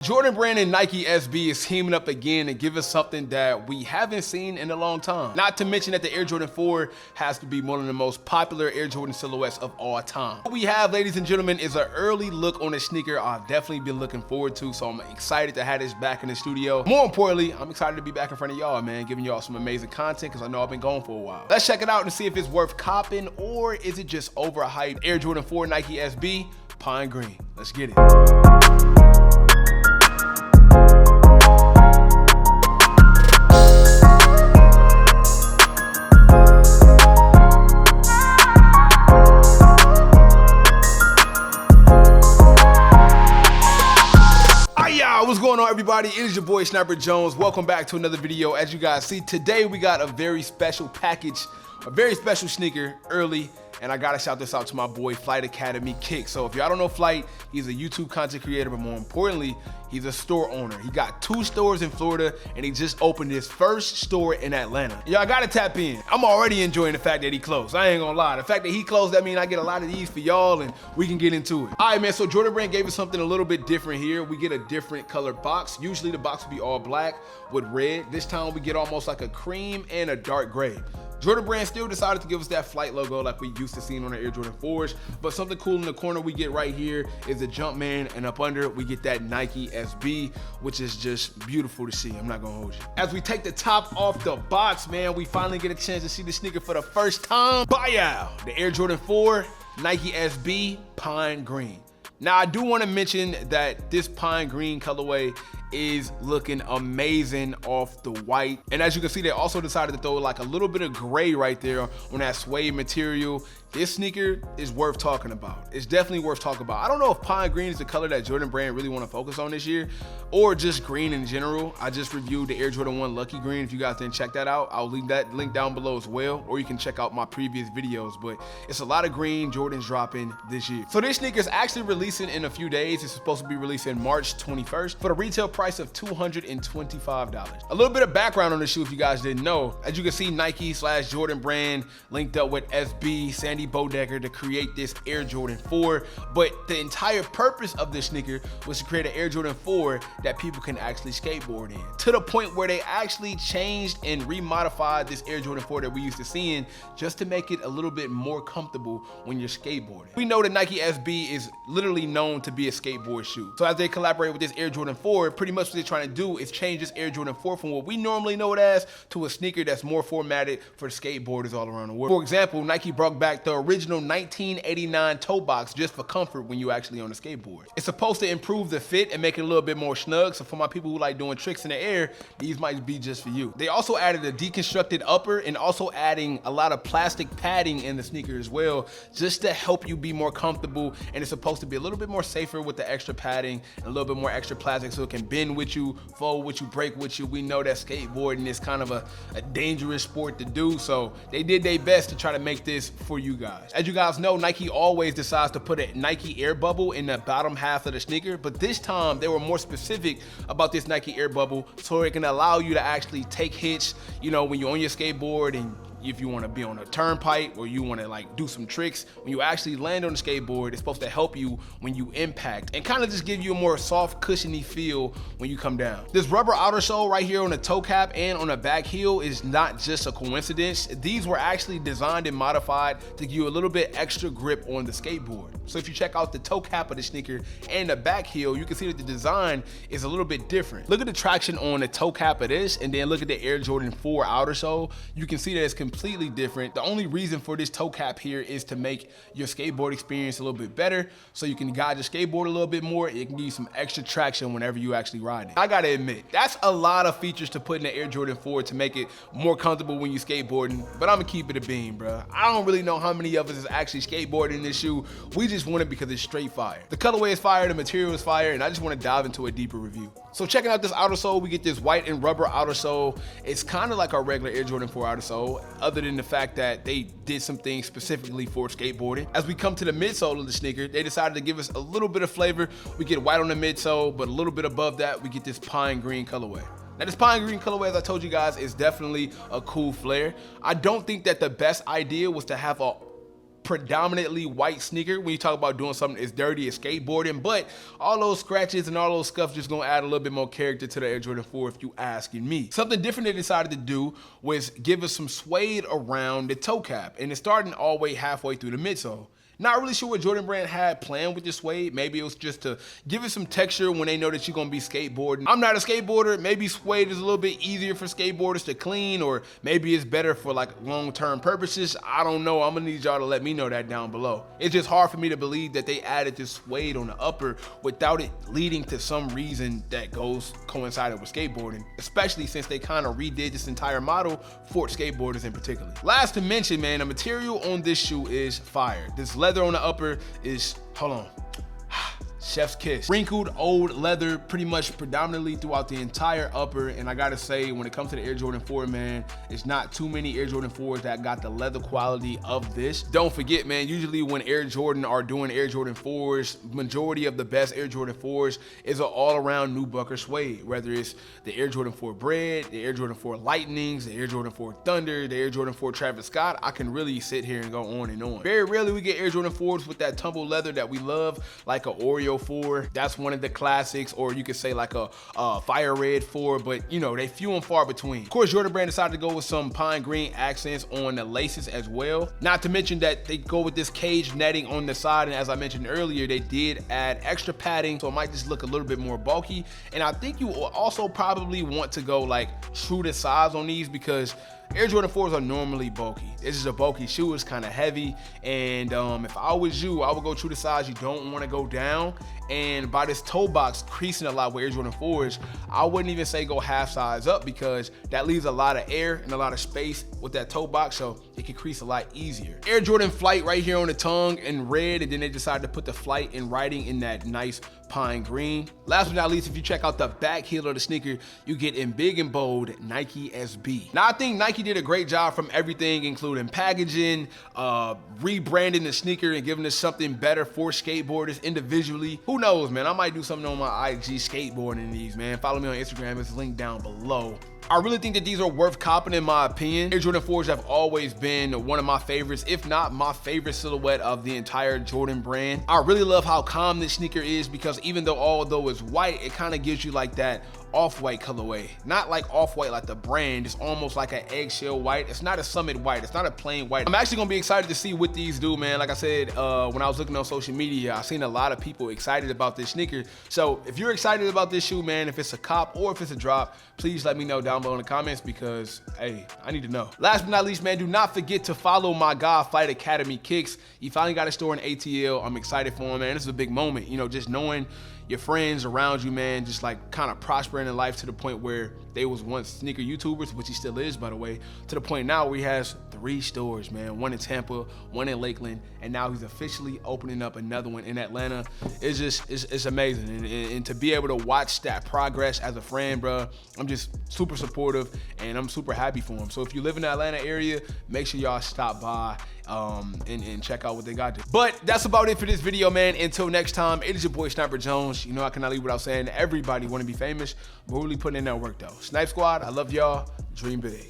Jordan Brand and Nike SB is teaming up again and give us something that we haven't seen in a long time. Not to mention that the Air Jordan 4 has to be one of the most popular Air Jordan silhouettes of all time. What we have, ladies and gentlemen, is an early look on a sneaker I've definitely been looking forward to, so I'm excited to have this back in the studio. More importantly, I'm excited to be back in front of y'all, man, giving y'all some amazing content because I know I've been gone for a while. Let's check it out and see if it's worth copping or is it just overhyped. Air Jordan 4 Nike SB, Pine Green. Let's get it. What's going on, everybody? It is your boy Sniper Jones. Welcome back to another video. As you guys see, today we got a very special package, a very special sneaker early, and I gotta shout this out to my boy Flight Academy Kick. So if y'all don't know Flight, he's a YouTube content creator, but more importantly, he's a store owner. He got 2 stores in Florida, and he just opened his first store in Atlanta. Y'all gotta tap in. I'm already enjoying the fact that he closed. I ain't gonna lie. The fact that he closed, that means I get a lot of these for y'all, and we can get into it. All right, man, so Jordan Brand gave us something a little bit different here. We get a different colored box. Usually the box will be all black with red. This time we get almost like a cream and a dark gray. Jordan Brand still decided to give us that Flight logo like we used to seeing on the Air Jordan 4s, but something cool in the corner we get right here is the Jumpman, and up under we get that Nike SB, which is just beautiful to see. I'm not gonna hold you. As we take the top off the box, man, we finally get a chance to see the sneaker for the first time. Bye, the Air Jordan 4 Nike SB Pine Green. Now, I do want to mention that this pine green colorway is looking amazing off the white. And as you can see, they also decided to throw like a little bit of gray right there on that suede material. This sneaker is worth talking about. It's definitely worth talking about. I don't know if pine green is the color that Jordan Brand really want to focus on this year, or just green in general. I just reviewed the Air Jordan 1 Lucky Green. If you guys didn't check that out, I'll leave that link down below as well, or you can check out my previous videos. But it's a lot of green Jordan's dropping this year. So this sneaker is actually releasing in a few days. It's supposed to be releasing March 21st for the retail price of $225. A little bit of background on the shoe if you guys didn't know. As you can see, Nike/Jordan Brand linked up with SB, Sandy Bodecker, to create this Air Jordan 4, but the entire purpose of this sneaker was to create an Air Jordan 4 that people can actually skateboard in, to the point where they actually changed and remodified this Air Jordan 4 that we used to seeing just to make it a little bit more comfortable when you're skateboarding. We know that Nike SB is literally known to be a skateboard shoe, so as they collaborate with this Air Jordan 4, pretty much what they're trying to do is change this Air Jordan 4 from what we normally know it as to a sneaker that's more formatted for skateboarders all around the world. For example, Nike brought back the original 1989 toe box just for comfort when you actually on a skateboard. It's supposed to improve the fit and make it a little bit more snug, so for my people who like doing tricks in the air, these might be just for you. They also added a deconstructed upper and also adding a lot of plastic padding in the sneaker as well, just to help you be more comfortable, and it's supposed to be a little bit more safer with the extra padding and a little bit more extra plastic so it can bend with you, fold with you, break with you. We know that skateboarding is kind of a dangerous sport to do, so they did their best to try to make this for you guys. As you guys know, Nike always decides to put a Nike air bubble in the bottom half of the sneaker, but this time they were more specific about this Nike air bubble so it can allow you to actually take hits, you know, when you're on your skateboard, and if you want to be on a turnpike or you want to like do some tricks, when you actually land on the skateboard, it's supposed to help you when you impact and kind of just give you a more soft, cushiony feel when you come down. This rubber outer sole right here on the toe cap and on the back heel is not just a coincidence. These were actually designed and modified to give you a little bit extra grip on the skateboard. So if you check out the toe cap of the sneaker and the back heel, you can see that the design is a little bit different. Look at the traction on the toe cap of this, and then look at the Air Jordan 4 outer sole. You can see that it's completely different. The only reason for this toe cap here is to make your skateboard experience a little bit better, so you can guide your skateboard a little bit more. It can give you some extra traction whenever you actually ride it. I gotta admit, that's a lot of features to put in the Air Jordan 4 to make it more comfortable when you're skateboarding, but I'm gonna keep it a beam, bro. I don't really know how many of us is actually skateboarding in this shoe. We just want it because it's straight fire. The colorway is fire, the material is fire, and I just want to dive into a deeper review. So checking out this outer sole, we get this white and rubber outer sole. It's kind of like our regular Air Jordan 4 outer sole, other than the fact that they did some things specifically for skateboarding. As we come to the midsole of the sneaker, they decided to give us a little bit of flavor. We get white on the midsole, but a little bit above that, we get this pine green colorway. Now this pine green colorway, as I told you guys, is definitely a cool flare. I don't think that the best idea was to have a predominantly white sneaker when you talk about doing something as dirty as skateboarding, but all those scratches and all those scuffs just gonna add a little bit more character to the Air Jordan 4 if you asking me. Something different they decided to do was give us some suede around the toe cap, and it's starting all the way halfway through the midsole. Not really sure what Jordan Brand had planned with this suede. Maybe it was just to give it some texture when they know that you're gonna be skateboarding. I'm not a skateboarder. Maybe suede is a little bit easier for skateboarders to clean, or maybe it's better for like long-term purposes. I don't know. I'm gonna need y'all to let me know that down below. It's just hard for me to believe that they added this suede on the upper without it leading to some reason that coincided with skateboarding, especially since they kind of redid this entire model for skateboarders in particular. Last to mention, man, the material on this shoe is fire. This leather on the upper is, hold on, chef's kiss. Wrinkled old leather pretty much predominantly throughout the entire upper, and I gotta say, when it comes to the Air Jordan 4, man, it's not too many Air Jordan 4s that got the leather quality of this. Don't forget, man, usually when Air Jordan are doing Air Jordan 4s, majority of the best Air Jordan 4s is an all-around nubucker suede, whether it's the Air Jordan 4 Bread, the Air Jordan 4 Lightnings, the Air Jordan 4 Thunder, the Air Jordan 4 Travis Scott. I can really sit here and go on and on. Very rarely we get Air Jordan 4s with that tumble leather that we love, like a Oreo 4. That's one of the classics, or you could say like a fire red 4, but you know, they few and far between. Of course, Jordan Brand decided to go with some pine green accents on the laces as well. Not to mention that they go with this cage netting on the side, and as I mentioned earlier, they did add extra padding, so it might just look a little bit more bulky. And I think you will also probably want to go like true to size on these, because Air Jordan 4s are normally bulky. This is a bulky shoe, it's kind of heavy, and if I was you, I would go true to size. You don't want to go down, and by this toe box creasing a lot with Air Jordan 4s, I wouldn't even say go half size up, because that leaves a lot of air and a lot of space with that toe box, so it can crease a lot easier. Air Jordan Flight right here on the tongue in red, and then they decided to put the Flight in writing in that nice pine green. Last but not least, if you check out the back heel of the sneaker, you get in big and bold Nike SB. Now I think Nike did a great job from everything, including packaging, rebranding the sneaker and giving us something better for skateboarders individually. Who knows, man? I might do something on my IG skateboarding these, man. Follow me on Instagram, it's linked down below. I really think that these are worth copping in my opinion. Air Jordan 4s have always been one of my favorites, if not my favorite silhouette of the entire Jordan brand. I really love how calm this sneaker is, because even though although it's white, it kind of gives you like that off-white colorway. Not like off-white like the brand, it's almost like an eggshell white. It's not a summit white, it's not a plain white. I'm actually gonna be excited to see what these do, man. Like I said, when I was looking on social media, I seen a lot of people excited about this sneaker. So if you're excited about this shoe, man, if it's a cop or if it's a drop, please let me know down below in the comments, because hey, I need to know. Last but not least, man, do not forget to follow my guy Flight Academy Kicks. He finally got a store in ATL. I'm excited for him, man. This is a big moment, you know, just knowing your friends around you, man, just like kind of prospering in life to the point where they was once sneaker YouTubers, which he still is, by the way, to the point now where he has 3 stores, man. One in Tampa, one in Lakeland, and now he's officially opening up another one in Atlanta. It's just, it's amazing. And to be able to watch that progress as a friend, bro, I'm just super supportive and I'm super happy for him. So if you live in the Atlanta area, make sure y'all stop by and check out what they got there. But that's about it for this video, man. Until next time, it is your boy Sniper Jones. You know I cannot leave without saying everybody want to be famous, but we're really putting in that work though. Snipe Squad, I love y'all. Dream big.